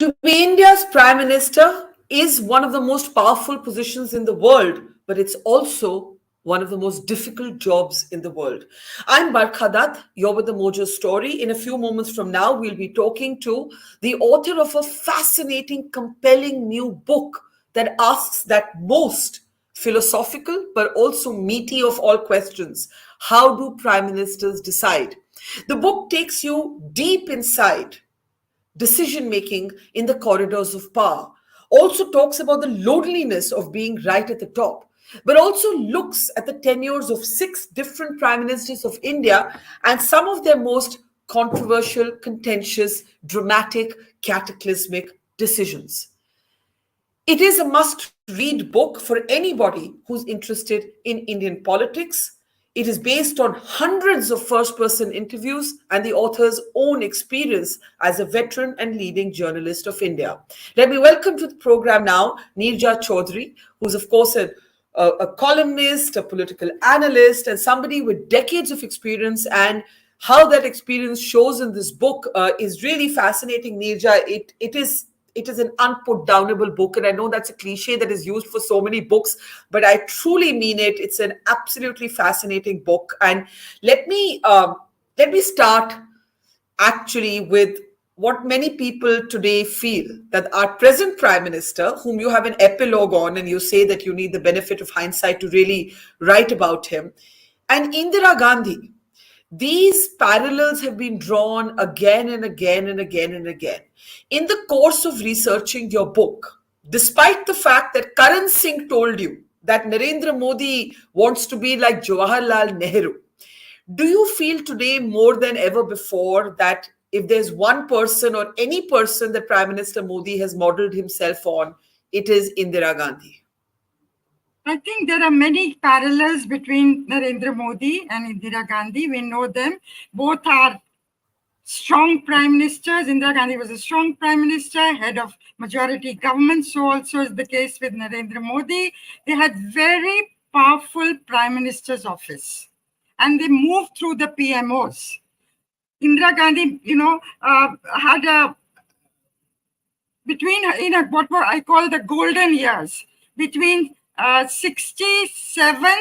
To be India's Prime Minister is one of the most powerful positions in the world, but it's also one of the most difficult jobs in the world. I'm Barkha Dutt. You're with the Mojo story. In a few moments from now, we'll be talking to the author of a fascinating, compelling new book that asks that most philosophical but also meaty of all questions: how do prime ministers decide? The book takes you deep inside decision making in the corridors of power, also talks about the loneliness of being right at the top, but also looks at the tenures of six different prime ministers of India and some of their most controversial, contentious, dramatic, cataclysmic decisions. It is a must read book for anybody who's interested in Indian politics. It is based on hundreds of first person interviews and the author's own experience as a veteran and leading journalist of India. Let me welcome to the program now Neerja Chowdhury, who's, of course, a columnist, a political analyst, and somebody with decades of experience. And how that experience shows in this book is really fascinating, Neerja. It is an unputdownable book, and I know that's a cliche that is used for so many books, but I truly mean it. It's an absolutely fascinating book. And let me start actually with what many people today feel, that our present prime minister, whom you have an epilogue on and you say that you need the benefit of hindsight to really write about him, and Indira Gandhi, these parallels have been drawn again and again and again and again. In the course of researching your book, despite the fact that Karan Singh told you that Narendra Modi wants to be like Jawaharlal Nehru, do you feel today more than ever before that if there's one person or any person that Prime Minister Modi has modeled himself on, it is Indira Gandhi? I think there are many parallels between Narendra Modi and Indira Gandhi. We know them. Both are strong prime ministers. Indira Gandhi was a strong prime minister, head of majority government. So also is the case with Narendra Modi. They had very powerful prime minister's office, and they moved through the PMOs. Indira Gandhi, had a between what I call the golden years between 67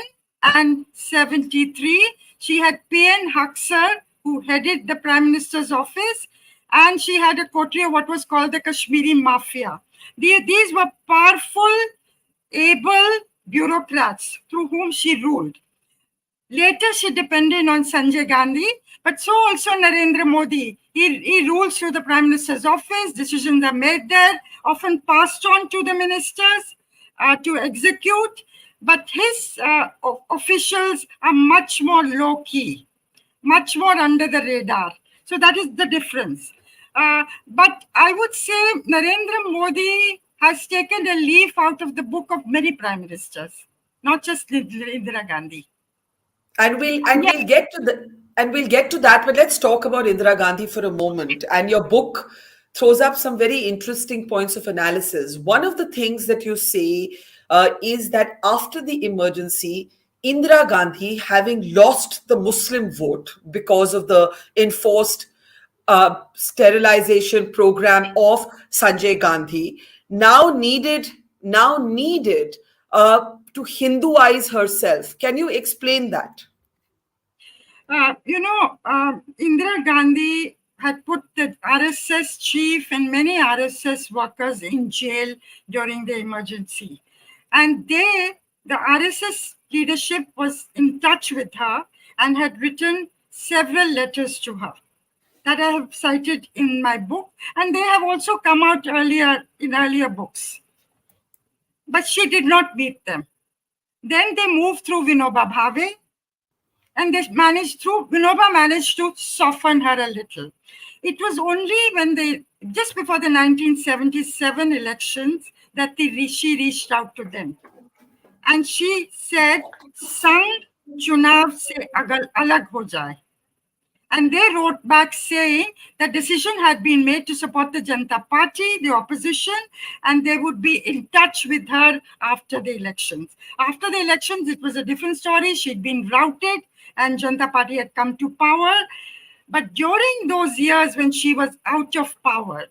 and 73. She had P.N. Haksar, who headed the Prime Minister's office, and she had a coterie of what was called the Kashmiri Mafia. These were powerful, able bureaucrats through whom she ruled. Later, she depended on Sanjay Gandhi, but so also Narendra Modi. He rules through the Prime Minister's office. Decisions are made there, often passed on to the ministers to execute. But his officials are much more low-key, much more under the radar. So that is the difference. But I would say Narendra Modi has taken a leaf out of the book of many prime ministers, not just Indira Gandhi. And we'll get to that, but let's talk about Indira Gandhi for a moment. And your book throws up some very interesting points of analysis. One of the things that you say is that after the emergency, Indira Gandhi, having lost the Muslim vote because of the enforced sterilization program of Sanjay Gandhi, now needed to Hinduize herself. Can you explain that? Indira Gandhi had put the RSS chief and many RSS workers in jail during the emergency. And the RSS leadership was in touch with her and had written several letters to her that I have cited in my book. And they have also come out in earlier books. But she did not meet them. Then they moved through Vinoba Bhave, and Vinoba managed to soften her a little. It was only when just before the 1977 elections that she reached out to them. And she said, Sangh chunav se alag ho jaye. And they wrote back saying that decision had been made to support the Janata Party, the opposition, and they would be in touch with her after the elections. After the elections, it was a different story. She'd been routed and Janata Party had come to power. But during those years when she was out of power,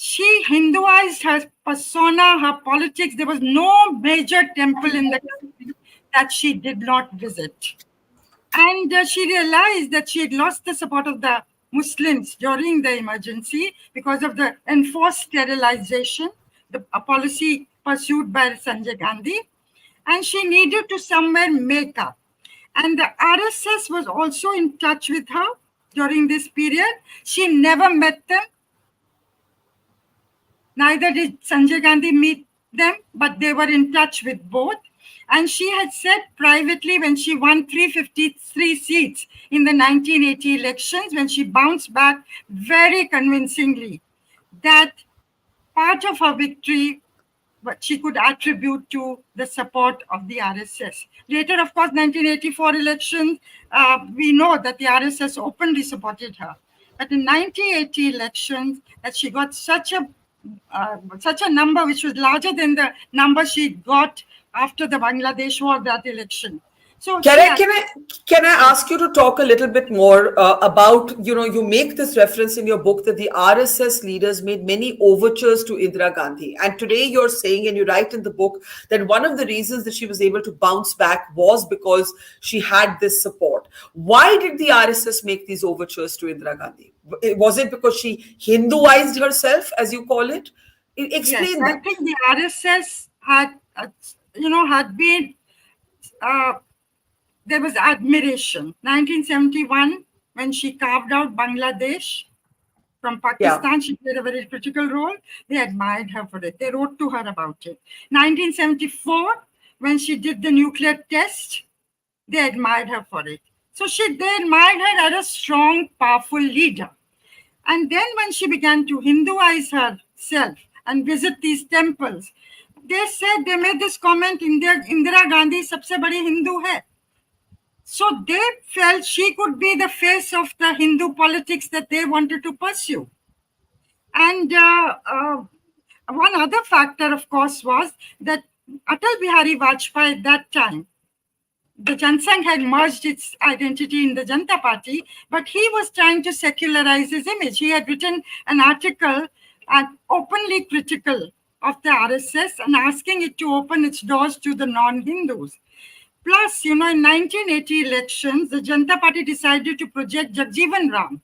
She Hinduized her persona, her politics. There was no major temple in the country that she did not visit. And she realized that she had lost the support of the Muslims during the emergency because of the enforced sterilization, a policy pursued by Sanjay Gandhi. And she needed to somewhere make up. And the RSS was also in touch with her during this period. She never met them. Neither did Sanjay Gandhi meet them, but they were in touch with both. And she had said privately when she won 353 seats in the 1980 elections, when she bounced back very convincingly, that part of her victory but she could attribute to the support of the RSS. Later, of course, 1984 elections, we know that the RSS openly supported her. But in 1980 elections, that she got such a number which was larger than the number she got after the Bangladesh war, that election. So Can she I had, can I can I ask you to talk a little bit more about, you make this reference in your book that the RSS leaders made many overtures to Indira Gandhi, and today you're saying, and you write in the book, that one of the reasons that she was able to bounce back was because she had this support. Why did the RSS make these overtures to Indira Gandhi? Was it because she Hinduized herself, as you call it? yes, Explain I that. think the RSS had been uh, there was admiration. 1971, when she carved out Bangladesh from Yeah. Pakistan, she played a very critical role. They admired her for it. They wrote to her about it. 1974, when she did the nuclear test, they admired her for it. So they admired her as a strong, powerful leader. And then when she began to Hinduize herself and visit these temples, they made this comment, Indira Gandhi sabse badi Hindu hai. So they felt she could be the face of the Hindu politics that they wanted to pursue. And one other factor, of course, was that Atal Bihari Vajpayee at that time, the Jansangh had merged its identity in the Janata Party, but he was trying to secularize his image. He had written an article openly critical of the RSS and asking it to open its doors to the non-Hindus. Plus, in 1980 elections, the Janata Party decided to project Jagjeevan Ram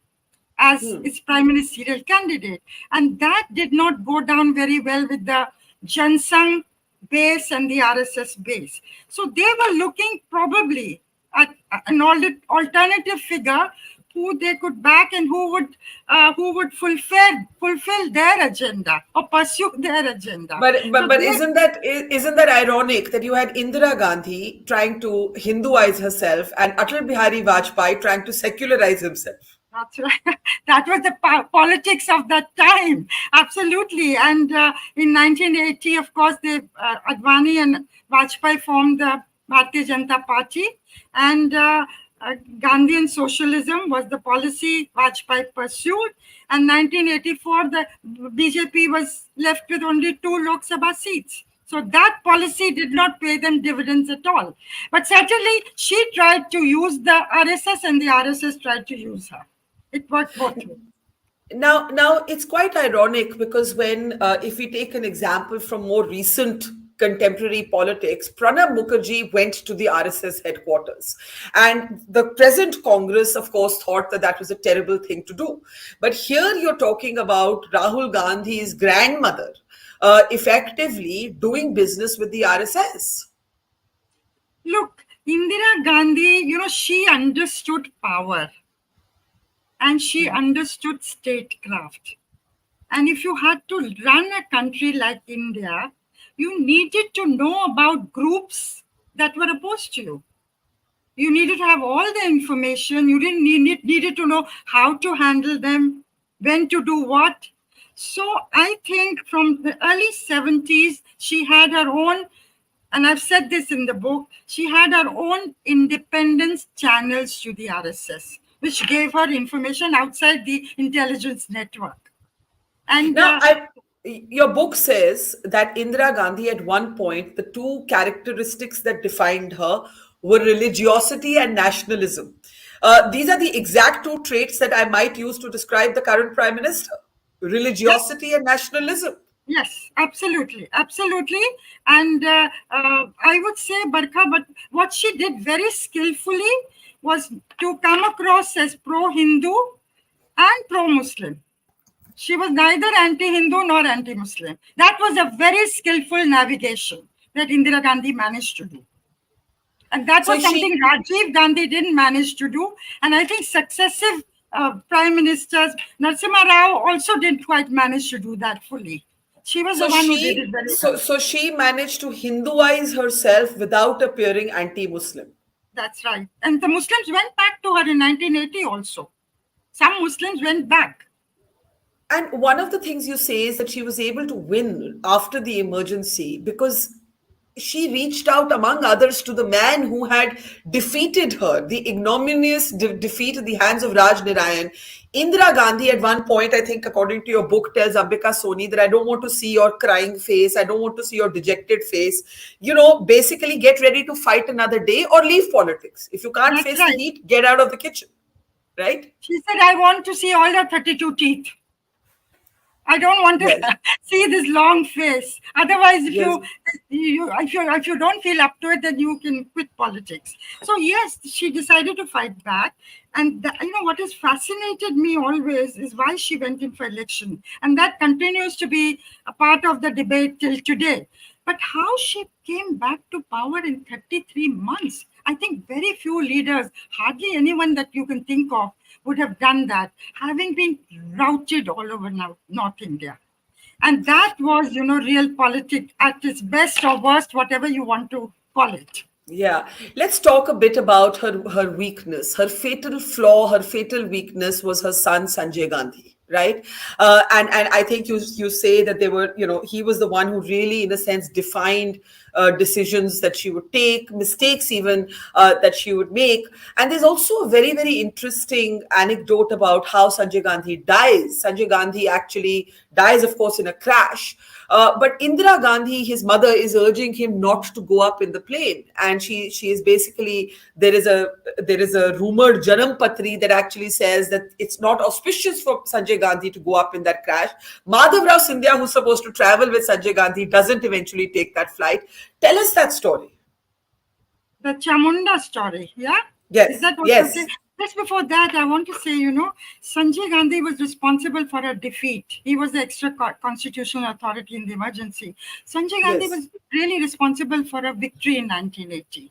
as its prime ministerial candidate. And that did not go down very well with the Jansangh base and the RSS base. So they were looking probably at an alternative figure who they could back and who would fulfill their agenda or pursue their agenda. But So but but they isn't that ironic that you had Indira Gandhi trying to Hinduize herself and Atal Bihari Vajpayee trying to secularize himself? That's right. That was the politics of that time. Absolutely. And in 1980, of course, Advani and Vajpayee formed the Bharatiya Janata Party. And Gandhian socialism was the policy Vajpayee pursued. And 1984, the BJP was left with only 2 Lok Sabha seats. So that policy did not pay them dividends at all. But certainly, she tried to use the RSS and the RSS tried to use her. It worked both ways. Now it's quite ironic because if we take an example from more recent contemporary politics, Pranab Mukherjee went to the RSS headquarters, and the present Congress, of course, thought that that was a terrible thing to do. But here you're talking about Rahul Gandhi's grandmother, effectively doing business with the RSS. Look, Indira Gandhi, she understood power and she understood statecraft. And if you had to run a country like India, you needed to know about groups that were opposed to you. You needed to have all the information. You didn't needed to know how to handle them, when to do what. So I think from the early 70s, she had her own, and I've said this in the book, she had her own independence channels to the RSS, which gave her information outside the intelligence network. And Now, your book says that Indira Gandhi, at one point, the two characteristics that defined her were religiosity and nationalism. These are the exact two traits that I might use to describe the current prime minister. Yeah. religiosity and nationalism. Yes, absolutely, absolutely. And I would say, Barkha, but what she did very skillfully was to come across as pro-Hindu and pro-Muslim. She was neither anti-Hindu nor anti-Muslim. That was a very skillful navigation that Indira Gandhi managed to do. And that So was she something Rajiv Gandhi didn't manage to do. And I think successive prime ministers, Narasimha Rao also didn't quite manage to do that fully. She was the so one who did she it very so well. so she managed to Hinduize herself without appearing anti-Muslim. That's right. And the Muslims went back to her in 1980 also. Some Muslims went back. And one of the things you say is that she was able to win after the emergency because she reached out, among others, to the man who had defeated her, the ignominious defeat at the hands of Raj Narayan. Indira Gandhi, at one point, I think, according to your book, tells Ambika Soni that I don't want to see your crying face. I don't want to see your dejected face. Basically, get ready to fight another day or leave politics. If you can't That's face the right. heat, get out of the kitchen, right? She said, I want to see all the 32 teeth. I don't want to Yes. see this long face. Otherwise, if Yes. you don't feel up to it, then you can quit politics. So yes, she decided to fight back. And what has fascinated me always is why she went in for election, and that continues to be a part of the debate till today. But how she came back to power in 33 months? I think very few leaders, hardly anyone that you can think of, would have done that, having been routed all over North India. And that was, real politics at its best or worst, whatever you want to call it. Yeah, let's talk a bit about her weakness. Her fatal flaw, her fatal weakness was her son Sanjay Gandhi, right? And I think you say that they were, he was the one who really, in a sense, defined decisions that she would take, mistakes even that she would make. And there's also a very, very interesting anecdote about how Sanjay Gandhi dies. Sanjay Gandhi actually dies, of course, in a crash. But Indira Gandhi, his mother, is urging him not to go up in the plane, and she is basically, there is a rumored Janam Patri that actually says that it's not auspicious for Sanjay Gandhi to go up in that crash. Madhav Rao Scindia, who's supposed to travel with Sanjay Gandhi, doesn't eventually take that flight. Tell us that story. The Chamunda story, yeah? Is Yes, that what you're saying? yes, Just before that, I want to say, Sanjay Gandhi was responsible for a defeat. He was the extra constitutional authority in the emergency. Sanjay Gandhi yes. was really responsible for a victory in 1980.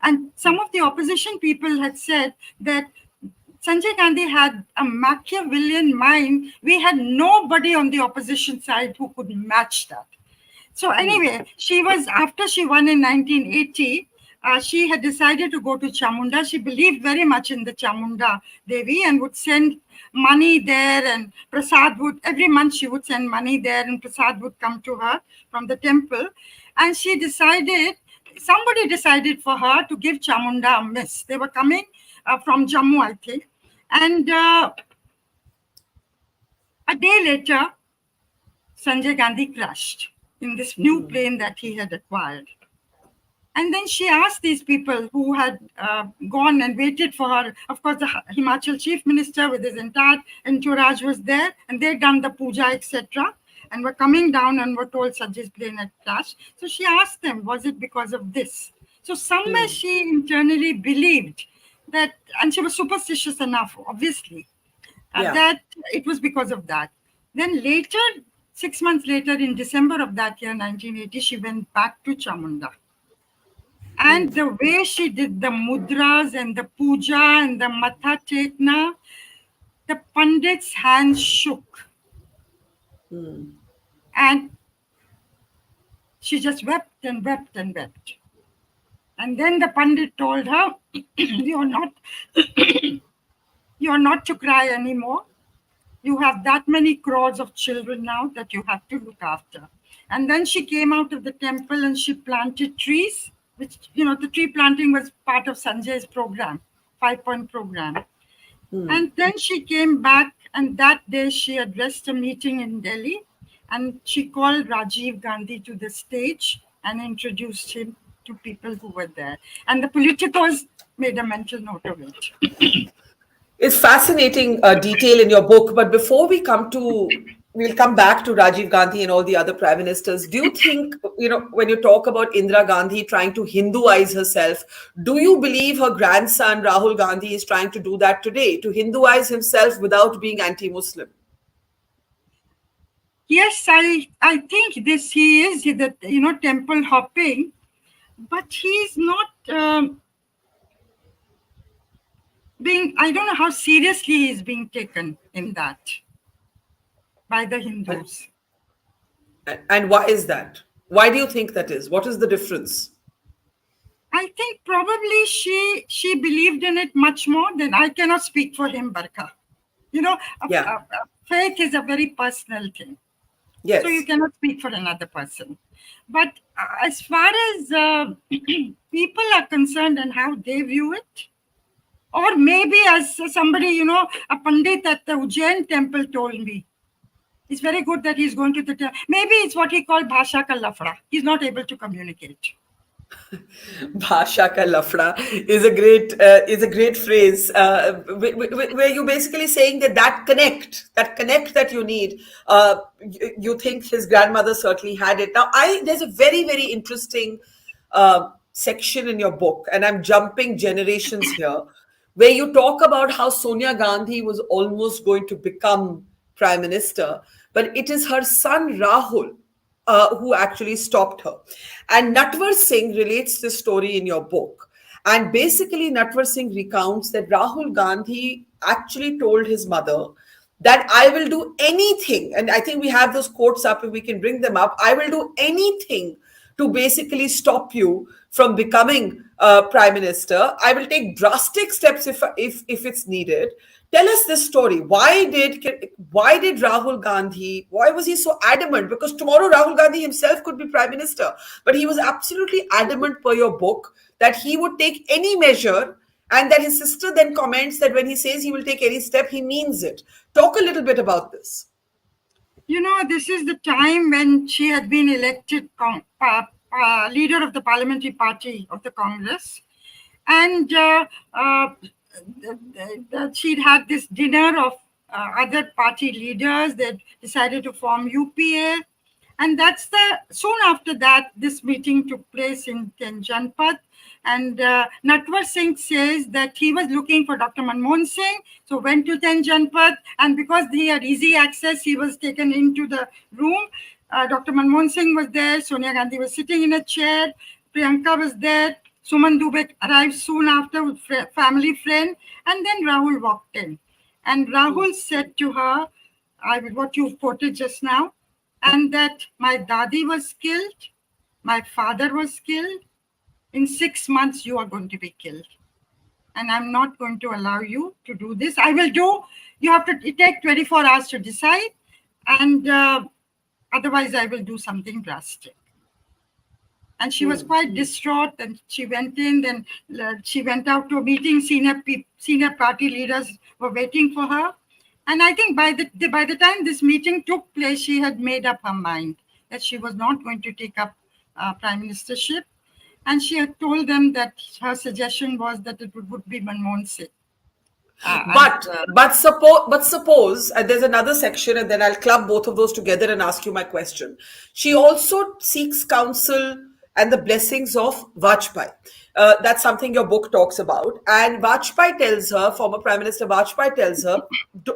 And some of the opposition people had said that Sanjay Gandhi had a Machiavellian mind. We had nobody on the opposition side who could match that. So anyway, after she won in 1980, she had decided to go to Chamunda. She believed very much in the Chamunda Devi and would send money there, and Prasad every month she would send money there, and Prasad would come to her from the temple. And somebody decided for her to give Chamunda a miss. They were coming from Jammu, I think. And a day later, Sanjay Gandhi crashed in this new plane that he had acquired. And then she asked these people who had gone and waited for her. Of course, the Himachal chief minister with his entire entourage was there, and they'd done the puja, etc., and were coming down and were told Sanjay's plane had crashed. So she asked them, was it because of this? So somewhere she internally believed that, and she was superstitious enough, obviously, Yeah. that it was because of that. Then later, 6 months later, in December of that year, 1980, she went back to Chamunda. And the way she did the mudras and the puja and the matha tekna, the pandit's hands shook. And she just wept and wept and wept. And then the pandit told her, you're not, you're not to cry anymore. You have that many crores of children now that you have to look after. And then she came out of the temple and she planted trees, which, the tree planting was part of Sanjay's program, 5-point program. And then she came back, and that day she addressed a meeting in Delhi, and she called Rajiv Gandhi to the stage and introduced him to people who were there. And the politicos made a mental note of it. It's fascinating detail in your book. But before we come to we'll come back to Rajiv Gandhi and all the other prime ministers. Do you think, when you talk about Indira Gandhi trying to Hinduize herself, do you believe her grandson Rahul Gandhi is trying to do that today, to Hinduize himself without being anti-Muslim? Yes, I think this he is that temple hopping, but he's not being. I don't know how seriously he's being taken in that by the And, Hindus. and why is that? Why do you think that is? What is the difference? I think probably she believed in it much more than I cannot speak for him, Barkha. Yeah. Faith is a very personal thing, so you Yes. cannot speak for another person. But as far as people are concerned and how they view it, or maybe as somebody, a pandit at the Ujjain temple told me, it's very good that he's going to the temple. Maybe it's what he called bhasha ka lafra. He's not able to communicate. Bhasha ka lafda is a great phrase, where you're basically saying that connect that you need. You think his grandmother certainly had it. Now, there's a very very interesting section in your book, and I'm jumping generations here, where you talk about how Sonia Gandhi was almost going to become prime minister, but it is her son Rahul who actually stopped her. And Natwar Singh relates this story in your book. And basically, Natwar Singh recounts that Rahul Gandhi actually told his mother that I will do anything. And I think we have those quotes up if we can bring them up. I will do anything to basically stop you from becoming prime minister. I will take drastic steps if it's needed. Tell us this story. Why did Rahul Gandhi? Why was he so adamant? Because tomorrow Rahul Gandhi himself could be prime minister, but he was absolutely adamant per your book that he would take any measure, and that his sister then comments that when he says he will take any step, he means it. Talk a little bit about this. This is the time when she had been elected leader of the parliamentary party of the Congress. And she'd had this dinner of other party leaders that decided to form UPA. And soon after that, this meeting took place in Janpat. And Natwar Singh says that he was looking for Dr. Manmohan Singh, so went to Janpat. And because he had easy access, he was taken into the room. Dr. Manmohan Singh was there. Sonia Gandhi was sitting in a chair. Priyanka was there. Suman Dubey arrived soon after with family friend. And then Rahul walked in. And Rahul said to her, what you've quoted just now, and that my dadi was killed, my father was killed. In 6 months, you are going to be killed. And I'm not going to allow you to do this. You have to take 24 hours to decide. And otherwise, I will do something drastic. And she was quite distraught, and she went in, then she went out to a meeting. Senior party leaders were waiting for her. And I think by the time this meeting took place, she had made up her mind that she was not going to take up prime ministership. And she had told them that her suggestion was that it would be Manmohan Singh. But suppose there's another section, and then I'll club both of those together and ask you my question. She also seeks counsel and the blessings of Vajpayee. That's something your book talks about. And Vajpayee tells her, former Prime Minister Vajpayee tells her,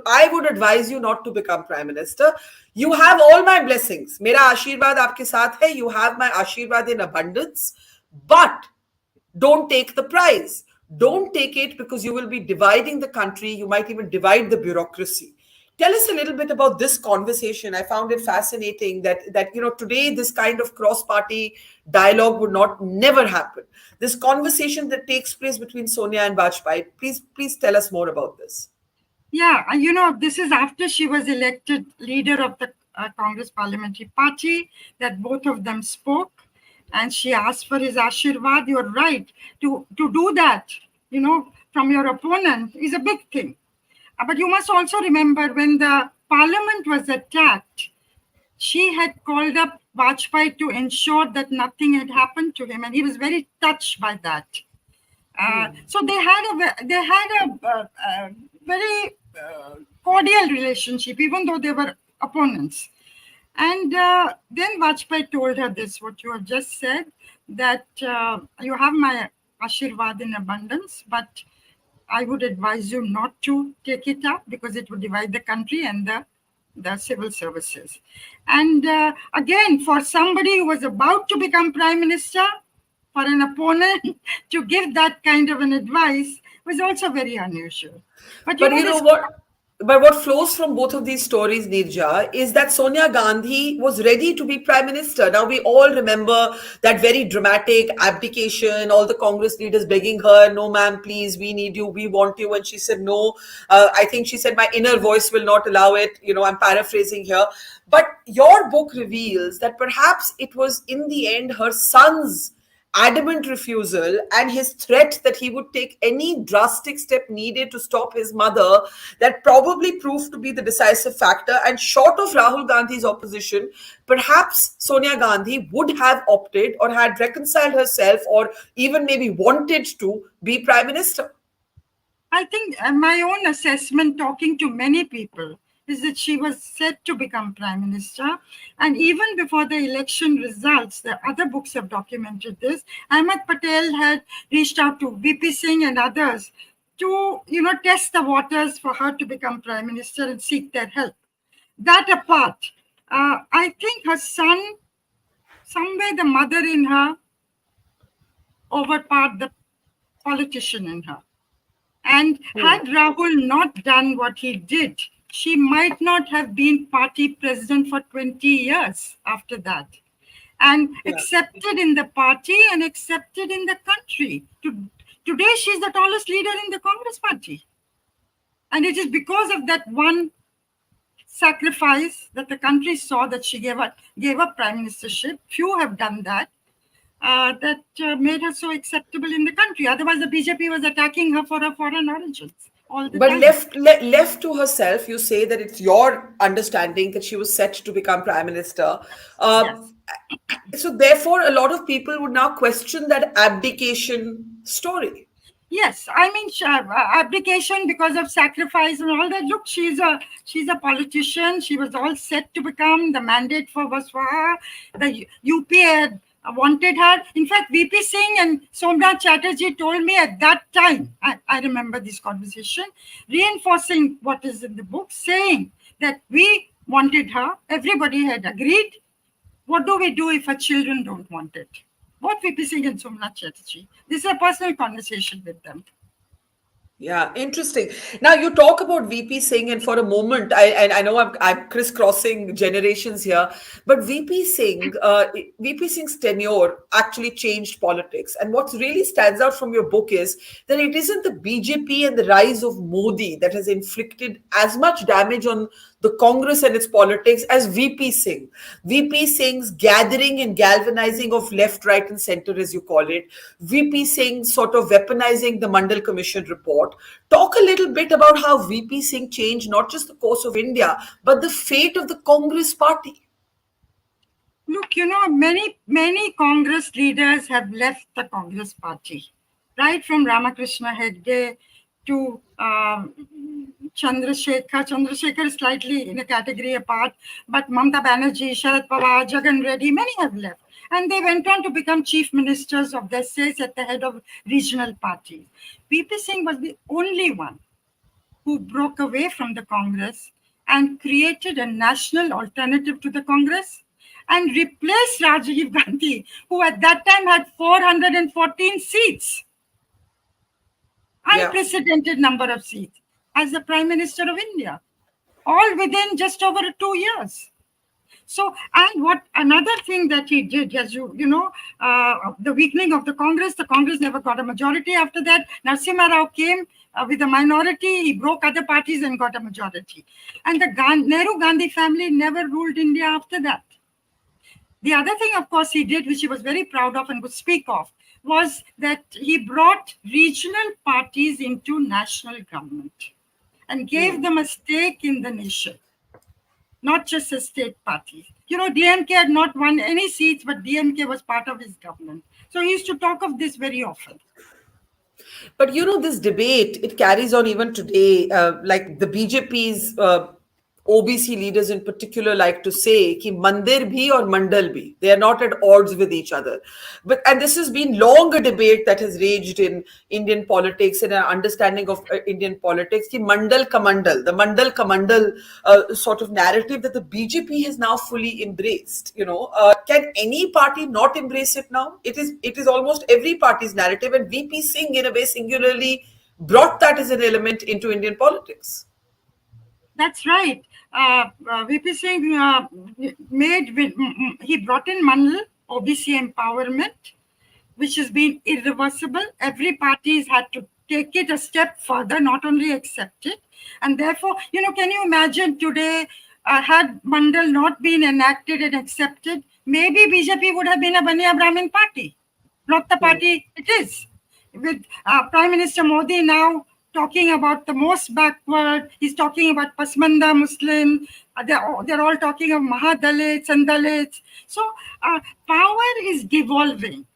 I would advise you not to become Prime Minister. You have all my blessings. Mera Ashirwad aapke saath hai. You have my Ashirwad in abundance. But don't take the prize. Don't take it because you will be dividing the country. You might even divide the bureaucracy. Tell us a little bit about this conversation. I found it fascinating that today this kind of cross-party dialogue would never happen. This conversation that takes place between Sonia and Vajpayee. Please tell us more about this. Yeah, this is after she was elected leader of the Congress Parliamentary Party, that both of them spoke. And she asked for his Ashirwad. You're right. To do that, from your opponent is a big thing. But you must also remember when the parliament was attacked, she had called up Vajpayee to ensure that nothing had happened to him. And he was very touched by that. So they had a very cordial relationship, even though they were opponents. And then Vajpayee told her this, what you have just said, that you have my Ashirvad in abundance, but I would advise you not to take it up because it would divide the country and the civil services. And again, for somebody who was about to become prime minister, for an opponent to give that kind of an advice was also very unusual. But you But know, you know this. what? But what flows from both of these stories, Neerja, is that Sonia Gandhi was ready to be prime minister. Now, we all remember that very dramatic abdication, all the Congress leaders begging her, no, ma'am, please, we need you, we want you. And she said, no. I think she said, my inner voice will not allow it. I'm paraphrasing here. But your book reveals that perhaps it was in the end her son's adamant refusal and his threat that he would take any drastic step needed to stop his mother that probably proved to be the decisive factor. And short of Rahul Gandhi's opposition, perhaps Sonia Gandhi would have opted or had reconciled herself or even maybe wanted to be prime minister. I think my own assessment, talking to many people, is that she was set to become prime minister. And even before the election results, the other books have documented this. Ahmed Patel had reached out to VP Singh and others to, test the waters for her to become prime minister and seek their help. That apart, I think her son, somewhere the mother in her overpowered the politician in her. And had Rahul not done what he did, she might not have been party president for 20 years after that. And Yeah. accepted in the party and accepted in the country. Today, she's the tallest leader in the Congress party. And it is because of that one sacrifice that the country saw that she gave up prime ministership. Few have done that. That made her so acceptable in the country. Otherwise, the BJP was attacking her for her foreign origins all the But time. left to herself, you say that it's your understanding that she was set to become prime minister. Uh, Yes. so therefore, a lot of people would now question that abdication story. Yes, I mean abdication because of sacrifice and all that. Look, she's a politician. She was all set to become. The mandate was for her. The UP had wanted her. In fact, VP Singh and Somnath Chatterjee told me at that time. I remember this conversation, reinforcing what is in the book, saying that we wanted her. Everybody had agreed. What do we do if our children don't want it? Both VP Singh and Somnath Chatterjee. This is a personal conversation with them. Yeah, interesting. Now you talk about VP Singh, and for a moment, I know I'm crisscrossing generations here, but VP Singh's tenure actually changed politics. And what really stands out from your book is that it isn't the BJP and the rise of Modi that has inflicted as much damage on the Congress and its politics as VP Singh. VP Singh's gathering and galvanizing of left, right, and center, as you call it. VP Singh sort of weaponizing the Mandal Commission report. Talk a little bit about how VP Singh changed not just the course of India, but the fate of the Congress party. Look, many Congress leaders have left the Congress party, right from Ramakrishna Hegde to Chandrasekhar. Chandrasekhar is slightly in a category apart, but Mamata Banerjee, Sharad Pawar, Jagan Reddy, many have left. And they went on to become chief ministers of their states at the head of regional parties. VP Singh was the only one who broke away from the Congress and created a national alternative to the Congress and replaced Rajiv Gandhi, who at that time had 414 seats, Yeah. unprecedented number of seats, as the Prime Minister of India, all within just over 2 years. So, and what another thing that he did, as the weakening of the Congress never got a majority after that. Narasimha Rao came with a minority, he broke other parties and got a majority. And the Nehru Gandhi family never ruled India after that. The other thing, of course, he did, which he was very proud of and would speak of, was that he brought regional parties into national government and gave them a stake in the nation, not just a state party. DMK had not won any seats, but DMK was part of his government. So he used to talk of this very often. But this debate, it carries on even today. Like the BJP's OBC leaders in particular like to say कि Mandir bhi or Mandal bhi, they are not at odds with each other. But and this has been long a debate that has raged in Indian politics and an understanding of Indian politics. कि Mandal Kamandal, the Mandal Kamandal sort of narrative that the BJP has now fully embraced. Can any party not embrace it now? It is almost every party's narrative, and VP Singh in a way singularly brought that as an element into Indian politics. That's right. VP Singh he brought in Mandal, OBC empowerment, which has been irreversible. Every party has had to take it a step further, not only accept it. And therefore, can you imagine today, had Mandal not been enacted and accepted, maybe BJP would have been a Baniya Brahmin party, not the party it is. With Prime Minister Modi now talking about the most backward, he's talking about Pasmanda Muslim, they're all talking of Mahadalits and Dalits. So power is devolving.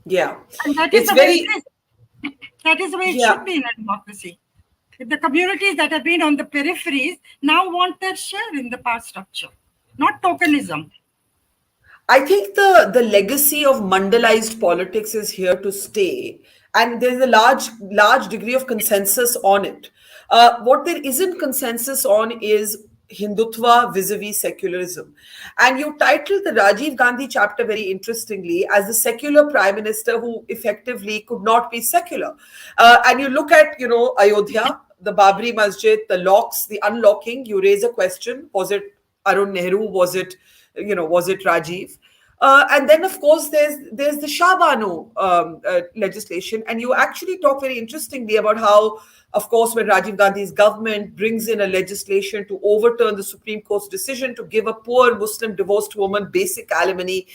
Yeah, And that is it's the way very. it is. That is the way it Yeah. should be in a democracy. The communities that have been on the peripheries now want their share in the power structure, not tokenism. I think the legacy of mandalized politics is here to stay, and there's a large degree of consensus on it. What there isn't consensus on is Hindutva vis-a-vis secularism, and you titled the Rajiv Gandhi chapter very interestingly as the secular prime minister who effectively could not be secular. And you look at Ayodhya, the Babri Masjid, the locks, the unlocking. You raise a question: was it Arun Nehru? Was it Rajiv? And then, of course, there's the Shah Banu legislation, and you actually talk very interestingly about how, of course, when Rajiv Gandhi's government brings in a legislation to overturn the Supreme Court's decision to give a poor Muslim divorced woman basic alimony,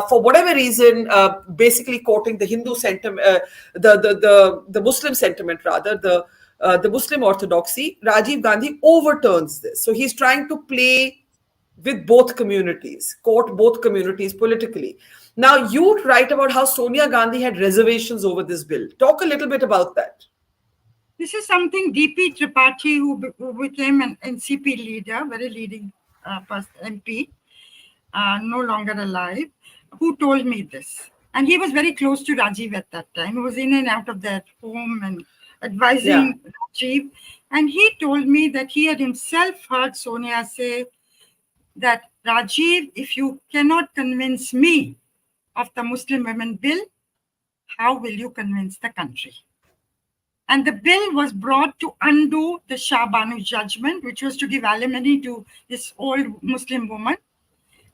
for whatever reason, basically quoting the Hindu sentiment, the Muslim sentiment rather, the Muslim orthodoxy, Rajiv Gandhi overturns this. So he's trying to play with both communities, court both communities politically. Now, you write about how Sonia Gandhi had reservations over this bill. Talk a little bit about that. This is something DP Tripathi, who became an NCP leader, very leading MP, no longer alive, who told me this. And he was very close to Rajiv at that time. He was in and out of their home and advising Rajiv. And he told me that he had himself heard Sonia say that, Rajiv, if you cannot convince me of the Muslim women bill, how will you convince the country? And the bill was brought to undo the Shah Banu judgment, which was to give alimony to this old Muslim woman.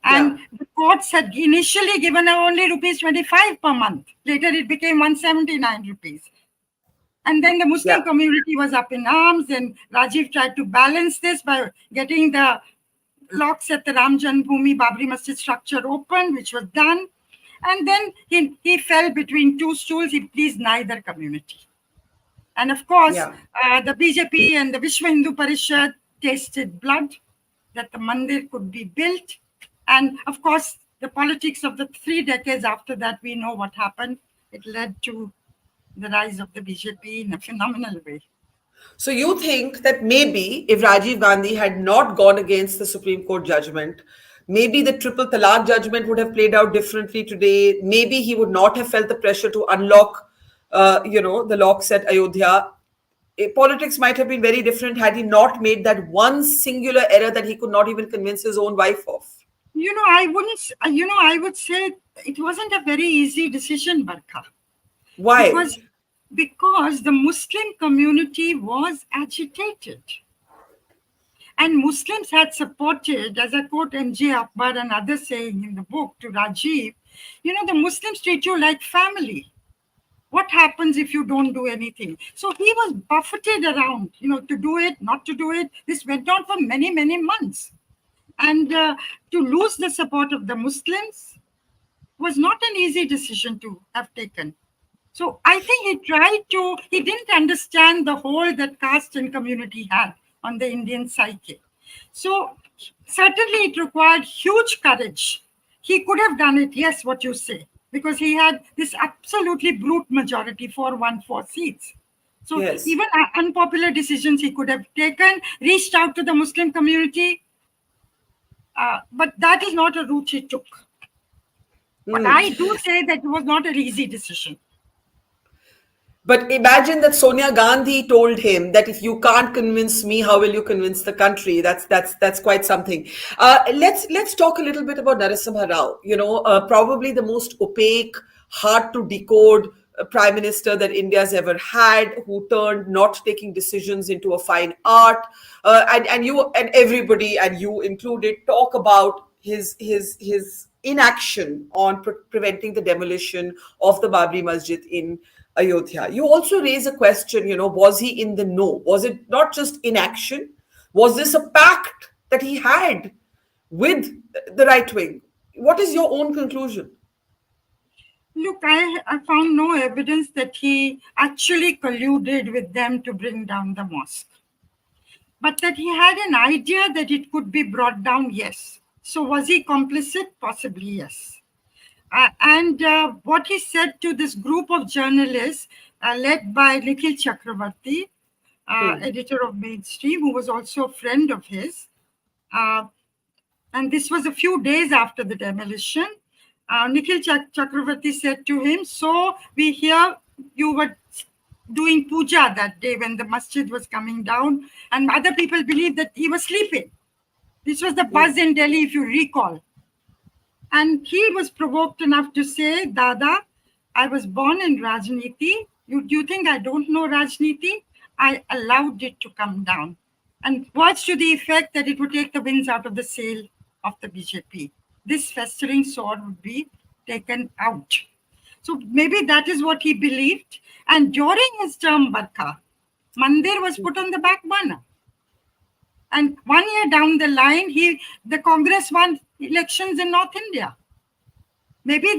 And the courts had initially given her only rupees 25 per month. Later it became 179 rupees. And then the Muslim community was up in arms, and Rajiv tried to balance this by getting the locks at the Ram Janmabhoomi Babri Masjid structure open, which was done. And then he fell between two stools. He pleased neither community. And of course, the BJP and the Vishwa Hindu Parishad tasted blood that the Mandir could be built. And of course, the politics of the 3 decades after that, we know what happened. It led to the rise of the BJP in a phenomenal way. So you think that maybe if Rajiv Gandhi had not gone against the Supreme Court judgment, maybe the triple talaq judgment would have played out differently today. Maybe he would not have felt the pressure to unlock, the locks at Ayodhya. Politics might have been very different had he not made that one singular error that he could not even convince his own wife of. I would say it wasn't a very easy decision, Barkha. Why? Because the Muslim community was agitated. And Muslims had supported, as I quote M.J. Akbar and others saying in the book to Rajiv, the Muslims treat you like family. What happens if you don't do anything? So he was buffeted around, to do it, not to do it. This went on for many, many months. And to lose the support of the Muslims was not an easy decision to have taken. So I think he didn't understand the hold that caste and community had on the Indian psyche. So certainly it required huge courage. He could have done it, yes, what you say, because he had this absolutely brute majority, 414 seats. So Yes. even unpopular decisions he could have taken, reached out to the Muslim community, but that is not a route he took. But Hmm. I do say that it was not an easy decision. But imagine that Sonia Gandhi told him that if you can't convince me, how will you convince the country? That's quite something. Let's talk a little bit about Narasimha Rao. Probably the most opaque, hard to decode prime minister that India's ever had, who turned not taking decisions into a fine art. And you and everybody, and you included, talk about his inaction on preventing the demolition of the Babri Masjid in Ayodhya. You also raise a question, was he in the know? Was it not just inaction? Was this a pact that he had with the right wing? What is your own conclusion? Look, I found no evidence that he actually colluded with them to bring down the mosque, but that he had an idea that it could be brought down, yes. So was he complicit? Possibly, yes. And what he said to this group of journalists led by Nikhil Chakravarti, editor of Mainstream, who was also a friend of his, uh, and this was a few days after the demolition. Nikhil Chakravarti said to him, "So we hear you were doing puja that day when the masjid was coming down, and other people believe that he was sleeping." This was the buzz in Delhi, if you recall. And he was provoked enough to say, "Dada, I was born in Rajniti. You think I don't know Rajniti? I allowed it to come down." And words to the effect that it would take the winds out of the sail of the BJP. This festering sword would be taken out. So maybe that is what he believed. And during his term, Barkha, Mandir was put on the back burner. And 1 year down the line, the Congress won elections in North India. Maybe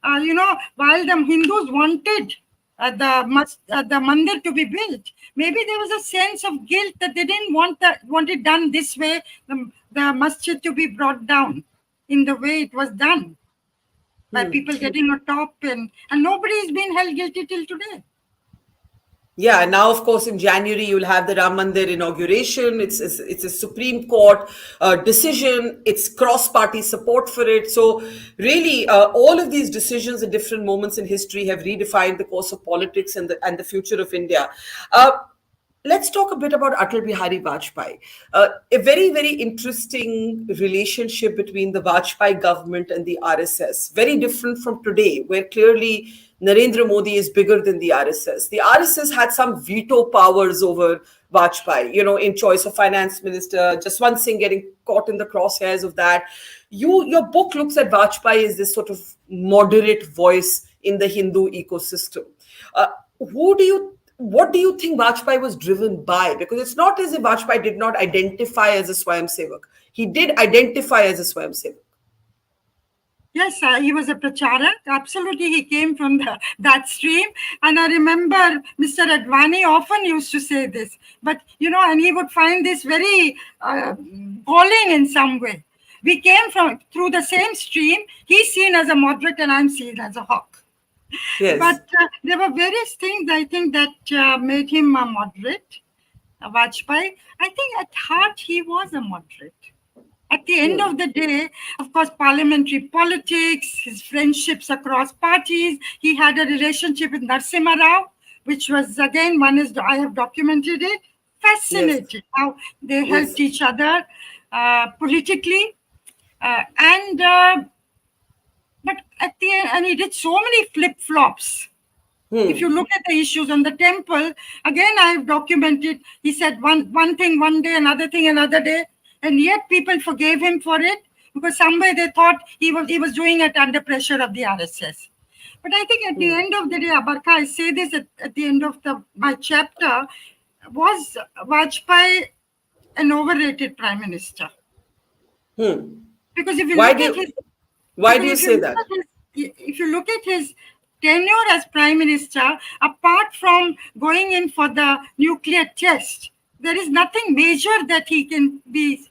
while the Hindus wanted the mandir to be built, maybe there was a sense of guilt that they didn't want it done this way, the masjid to be brought down in the way it was done by people getting on top, and nobody is being held guilty till today. Yeah, now of course in January you'll have the Ram Mandir inauguration. It's a Supreme Court decision. It's cross-party support for it. So really, all of these decisions at different moments in history have redefined the course of politics and the future of India. Let's talk a bit about Atal Bihari Vajpayee. A very, very interesting relationship between the Vajpayee government and the RSS. Very different from today, where clearly Narendra Modi is bigger than the RSS. The RSS had some veto powers over Vajpayee, in choice of finance minister, Jaswant Singh getting caught in the crosshairs of that. Your book looks at Vajpayee as this sort of moderate voice in the Hindu ecosystem. Who do you What do you think Vajpayee was driven by? Because it's not as if Vajpayee did not identify as a Swayamsevak. He did identify as a Swayamsevak. Yes, he was a pracharak. Absolutely, he came from that stream. And I remember Mr. Advani often used to say this. But, and he would find this very galling in some way. We came through the same stream. He's seen as a moderate and I'm seen as a hawk. Yes. But there were various things, I think, that made him a moderate, Vajpayee. I think at heart he was a moderate. At the end of the day, of course, parliamentary politics, his friendships across parties, he had a relationship with Narasimha Rao, which was, again, I have documented it, fascinating how they Yes. helped each other politically. And but at the end, and he did so many flip-flops. If you look at the issues on the temple, again, I have documented, he said one thing one day, another thing another day, and yet people forgave him for it because somewhere they thought he was doing it under pressure of the RSS. But I think at the end of the day, Barkha, I say this at the end of my chapter, was Vajpayee an overrated prime minister? Because if you Why look do at you his why do you say that? if you look at his tenure as prime minister, apart from going in for the nuclear test, there is nothing major that he can be,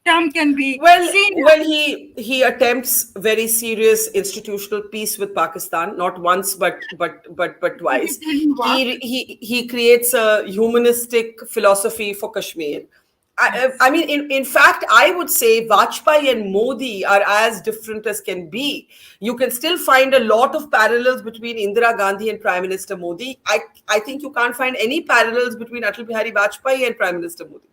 term can be Well, seen. he attempts very serious institutional peace with Pakistan, not once but But it twice. didn't work. He creates a humanistic philosophy for Kashmir. I Yes. mean, in fact, I would say Vajpayee and Modi are as different as can be. You can still find a lot of parallels between Indira Gandhi and Prime Minister Modi. I think you can't find any parallels between Atal Bihari Vajpayee and Prime Minister Modi.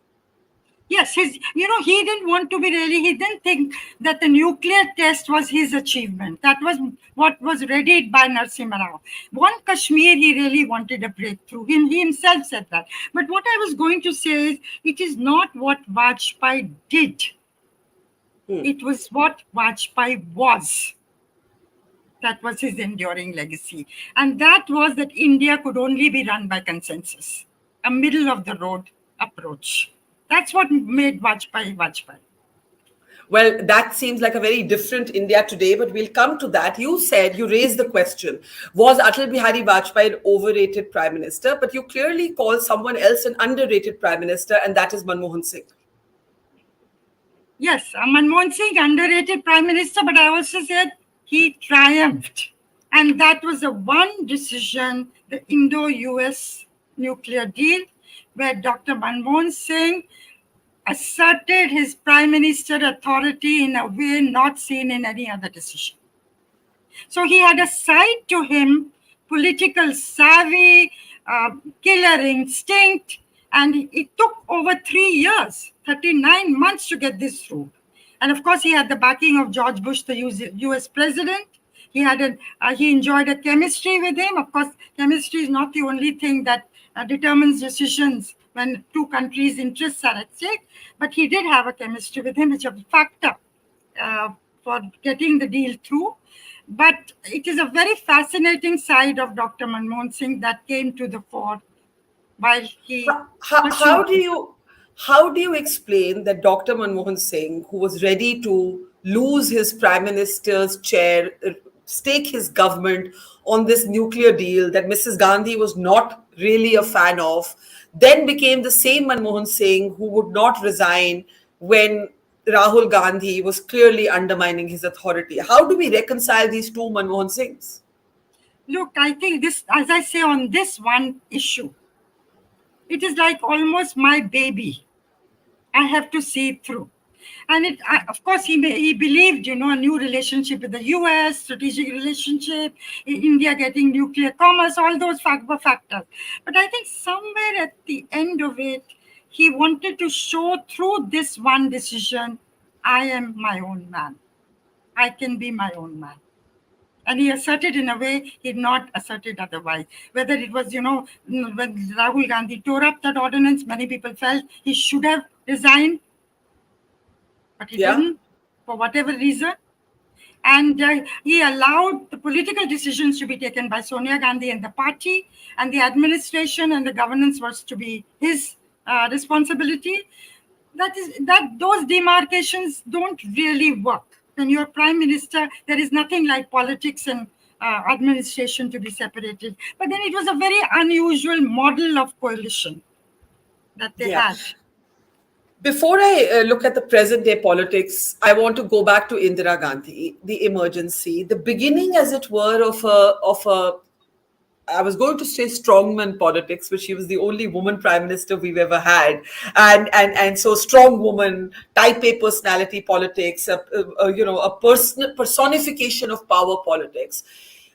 Yes, he didn't want to be really, he didn't think that the nuclear test was his achievement. That was what was readied by Narasimha Rao. One Kashmir, he really wanted a breakthrough. He himself said that. But what I was going to say is, it is not what Vajpayee did, it was what Vajpayee was. That was his enduring legacy. And that was that India could only be run by consensus, a middle of the road approach. That's what made Vajpayee Vajpayee. Well, that seems like a very different India today, but we'll come to that. You raised the question, was Atal Bihari Vajpayee an overrated prime minister? But you clearly call someone else an underrated prime minister, and that is Manmohan Singh. Yes, Manmohan Singh, underrated prime minister, but I also said he triumphed. And that was the one decision, the Indo-US nuclear deal, where Dr. Manmohan Singh asserted his prime minister authority in a way not seen in any other decision. So he had a side to him, political savvy, killer instinct, and it took over 3 years, 39 months to get this through. And of course, he had the backing of George Bush, the US president. He enjoyed a chemistry with him. Of course, chemistry is not the only thing that determines decisions when two countries' interests are at stake, but he did have a chemistry with him, which is a factor uh, for getting the deal through. But it is a very fascinating side of Dr. Manmohan Singh that came to the fore while he How, how pursued do this. you how do you explain that Dr. Manmohan Singh, who was ready to lose his prime minister's chair, stake his government on this nuclear deal that Mrs. Gandhi was not really a fan of, then became the same Manmohan Singh who would not resign when Rahul Gandhi was clearly undermining his authority? How do we reconcile these two Manmohan Singhs? Look, I think this, as I say on this one issue, it is like almost my baby. I have to see it through. And of course, he believed, a new relationship with the US, strategic relationship, India getting nuclear commerce, all those factors. But I think somewhere at the end of it, he wanted to show through this one decision, I am my own man. I can be my own man. And he asserted in a way he had not asserted otherwise. Whether it was, when Rahul Gandhi tore up that ordinance, many people felt he should have resigned, but he Yeah. didn't for whatever reason. And he allowed the political decisions to be taken by Sonia Gandhi and the party, and the administration and the governance was to be his responsibility. That those demarcations don't really work. When you're prime minister, there is nothing like politics and administration to be separated. But then it was a very unusual model of coalition that they Yeah. had. Before I look at the present day politics, I want to go back to Indira Gandhi, the emergency, the beginning, as it were, of a I was going to say strongman politics, but she was the only woman prime minister we've ever had, and so strong woman, type A personality politics, a personification of power politics.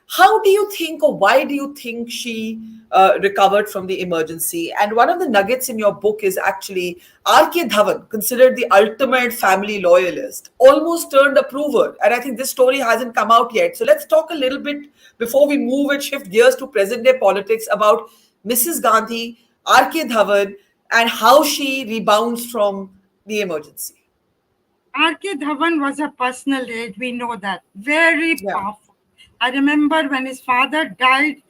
How do you think, or why do you think she recovered from the emergency? And one of the nuggets in your book is actually R.K. Dhawan, considered the ultimate family loyalist, almost turned a prover. And I think this story hasn't come out yet. So let's talk a little bit before we move and shift gears to present day politics about Mrs. Gandhi, R.K. Dhawan, and how she rebounds from the emergency. R.K. Dhawan was a personal aide, we know that. Very Yeah. powerful. I remember when his father died,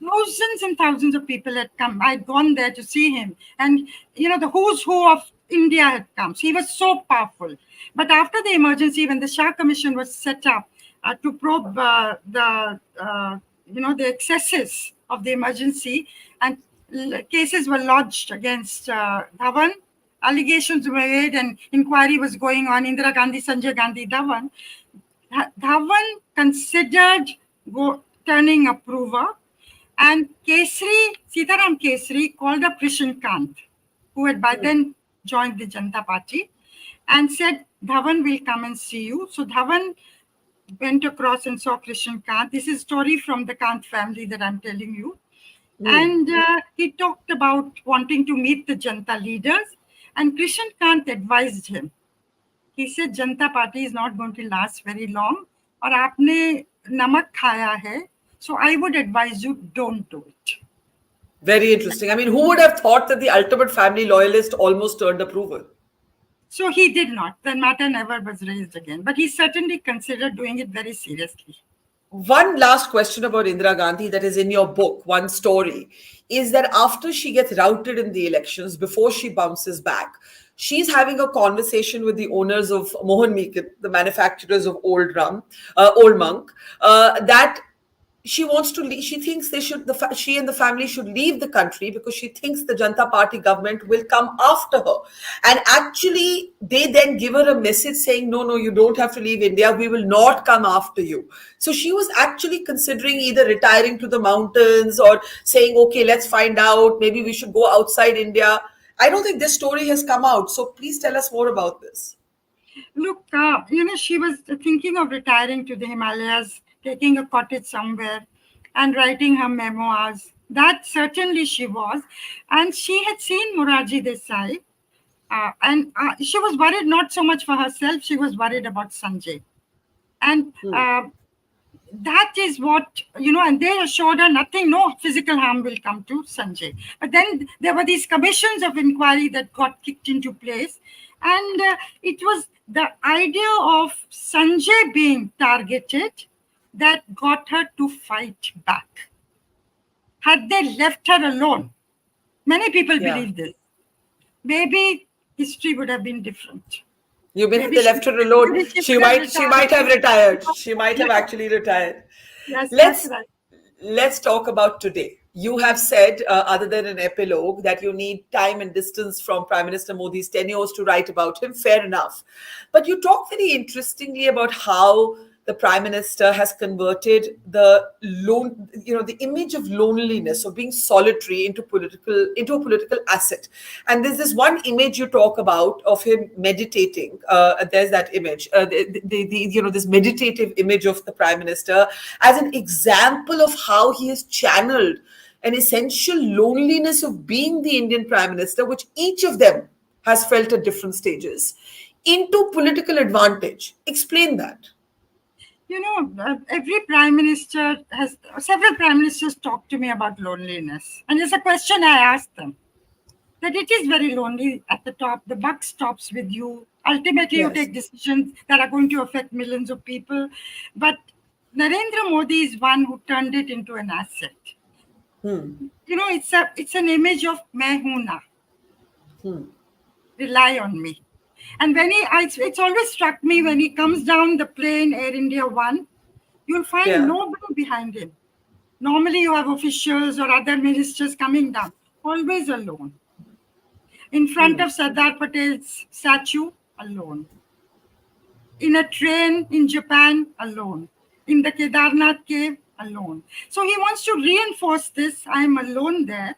thousands and thousands of people had come. I'd gone there to see him. And, the who's who of India had come. So he was so powerful. But after the emergency, when the Shah Commission was set up to probe the excesses of the emergency, and cases were lodged against Dhawan, allegations were made and inquiry was going on, Indira Gandhi, Sanjay Gandhi, Dhawan, Dhawan considered turning approver, and Sitaram Kesri called up Krishan Kant, who had by then joined the Janata Party, and said, Dhawan will come and see you. So Dhawan went across and saw Krishan Kant. This is a story from the Kant family that I'm telling you. And he talked about wanting to meet the Janata leaders, and Krishan Kant advised him. He said, Janata Party is not going to last very long, और आपने नमक खाया है, so I would advise you don't do it. Very interesting. I mean, who would have thought that the ultimate family loyalist almost turned approval? So he did not. The matter never was raised again, but he certainly considered doing it very seriously. One last question about Indira Gandhi that is in your book, one story, is that after she gets routed in the elections, before she bounces back, she's having a conversation with the owners of Mohan Meekan, the manufacturers of Old Monk, that she wants to leave. She thinks she and the family should leave the country because she thinks the Janata Party government will come after her. And actually, they then give her a message saying, no, you don't have to leave India. We will not come after you. So she was actually considering either retiring to the mountains or saying, okay, let's find out. Maybe we should go outside India. I don't think this story has come out. So please tell us more about this. Look, she was thinking of retiring to the Himalayas, taking a cottage somewhere and writing her memoirs. That certainly she was. And she had seen Morarji Desai. And she was worried not so much for herself, she was worried about Sanjay. And that is what, and they assured her no physical harm will come to Sanjay. But then there were these commissions of inquiry that got kicked into place. And it was the idea of Sanjay being targeted that got her to fight back. Had they left her alone, many people believe this, maybe history would have been different. You mean if they left her alone, she might have retired. She might have actually retired. Yes, that's right. Let's talk about today. You have said, other than an epilogue, that you need time and distance from Prime Minister Modi's tenures to write about him. Fair enough. But you talk very interestingly about how the Prime Minister has converted the image of loneliness, of being solitary, into a political asset. And there's this one image you talk about of him meditating. There's that image, this meditative image of the Prime Minister as an example of how he has channeled an essential loneliness of being the Indian Prime Minister, which each of them has felt at different stages, into political advantage. Explain that. Every prime minister several prime ministers talk to me about loneliness. And there's a question I ask them, that it is very lonely at the top. The buck stops with you. Ultimately, you take decisions that are going to affect millions of people. But Narendra Modi is one who turned it into an asset. It's an image of main hoon na. Rely on me. And when it's always struck me when he comes down the plane, Air India One, you'll find nobody behind him. Normally you have officials or other ministers coming down, always alone. In front of Sardar Patel's statue, alone. In a train in Japan, alone. In the Kedarnath cave, alone. So he wants to reinforce this. I'm alone there,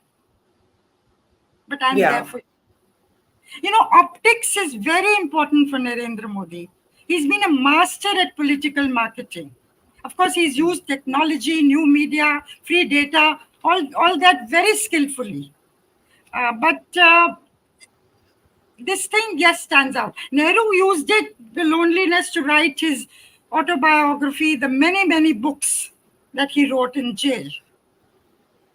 but I'm there for you. Optics is very important for Narendra Modi. He's been a master at political marketing. Of course, he's used technology, new media, free data, all that very skillfully. But this thing, stands out. Nehru used the loneliness, to write his autobiography, the many, many books that he wrote in jail.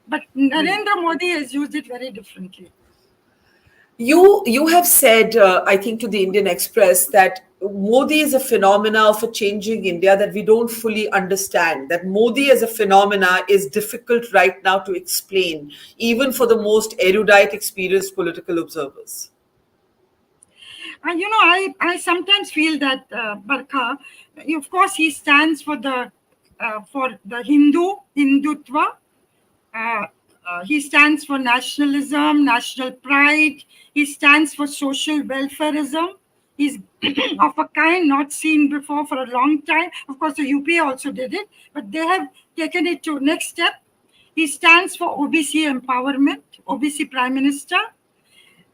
But Narendra Modi has used it very differently. You have said, I think, to the Indian Express that Modi is a phenomena of a changing India that we don't fully understand. That Modi as a phenomena is difficult right now to explain, even for the most erudite, experienced political observers. I sometimes feel that Barkha, of course, he stands for the Hindutva. He stands for nationalism, national pride. He stands for social welfareism. He's of a kind not seen before for a long time. Of course, the UPA also did it, but they have taken it to next step. He stands for OBC empowerment, OBC Prime Minister.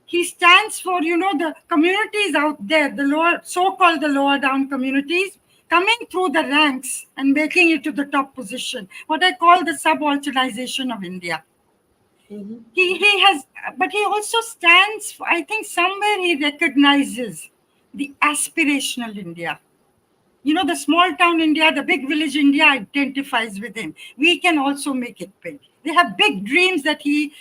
He stands for, the communities out there, the lower, so-called the lower down communities, coming through the ranks and making it to the top position, what I call the subalternization of India. He has, but he also stands for, I think somewhere he recognizes the aspirational India. The small town India, the big village India identifies with him. We can also make it big. They have big dreams that he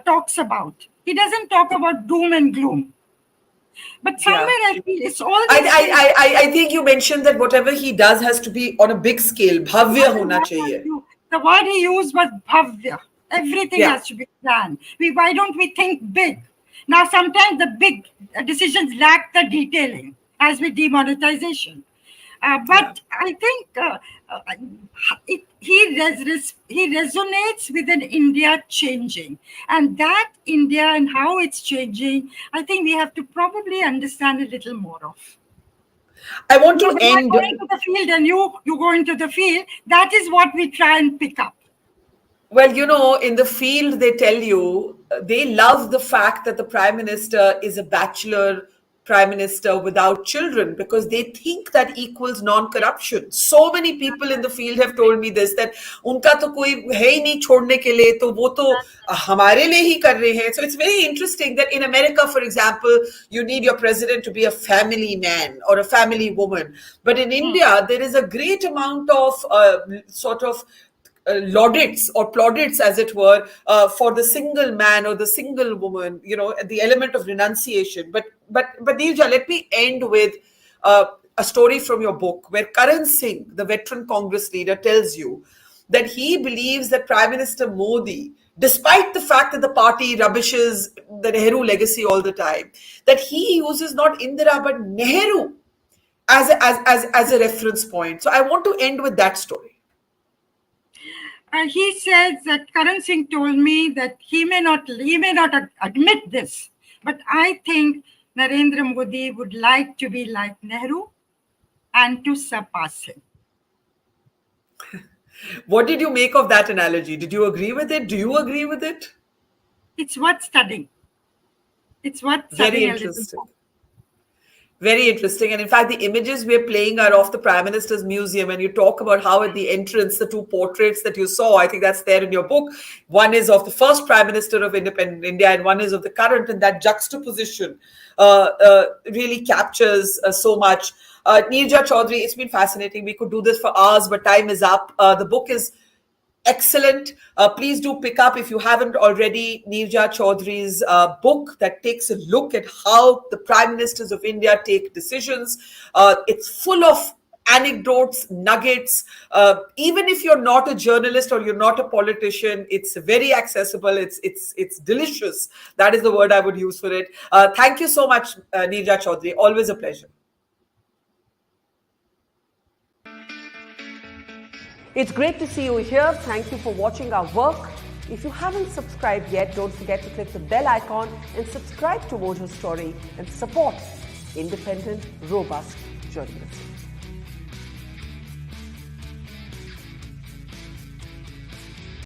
talks about. He doesn't talk about doom and gloom. But somewhere Yeah. I feel it's all I think you mentioned that whatever he does has to be on a big scale. Bhavya hona chahiye. The word he used was bhavya. Everything Yeah. has to be planned. Why don't we think big? Now, sometimes the big decisions lack the detailing, as with demonetization. But I think he resonates with an India changing. And that India and how it's changing, I think we have to probably understand a little more of. I want to Because end. I go into the field and you go into the field, that is what we try and pick up. Well, in the field, they tell you they love the fact that the prime minister is a bachelor prime minister without children because they think that equals non-corruption. So many people in the field have told me this, that उनका तो कोई है ही नहीं छोड़ने के लिए, तो वो तो हमारे लिए ही कर रहे हैं. So it's very interesting that in America, for example, you need your president to be a family man or a family woman. But in India, there is a great amount of sort of laudits or plaudits, as it were, for the single man or the single woman, the element of renunciation. But Neerja, let me end with a story from your book where Karan Singh, the veteran Congress leader, tells you that he believes that Prime Minister Modi, despite the fact that the party rubbishes the Nehru legacy all the time, that he uses not Indira but Nehru as a reference point. So I want to end with that story. He says that Karan Singh told me that he may not admit this, but I think Narendra Modi would like to be like Nehru and to surpass him. What did you make of that analogy? Did you agree with it? Do you agree with it? It's worth studying. It's worth Very studying. interesting. Very interesting. And in fact, the images we're playing are of the Prime Minister's Museum. And you talk about how at the entrance, the two portraits that you saw, I think that's there in your book. One is of the first Prime Minister of independent India and one is of the current. And that juxtaposition really captures so much. Neerja Chowdhury, it's been fascinating. We could do this for hours, but time is up. The book is excellent. Please do pick up, if you haven't already, Neerja Chowdhury's book that takes a look at how the prime ministers of India take decisions. It's full of anecdotes, nuggets. Even if you're not a journalist or you're not a politician, it's very accessible. It's delicious. That is the word I would use for it. Thank you so much, Neerja Chowdhury. Always a pleasure. It's great to see you here. Thank you for watching our work. If you haven't subscribed yet, don't forget to click the bell icon and subscribe to Mojo Story and support independent, robust journalism.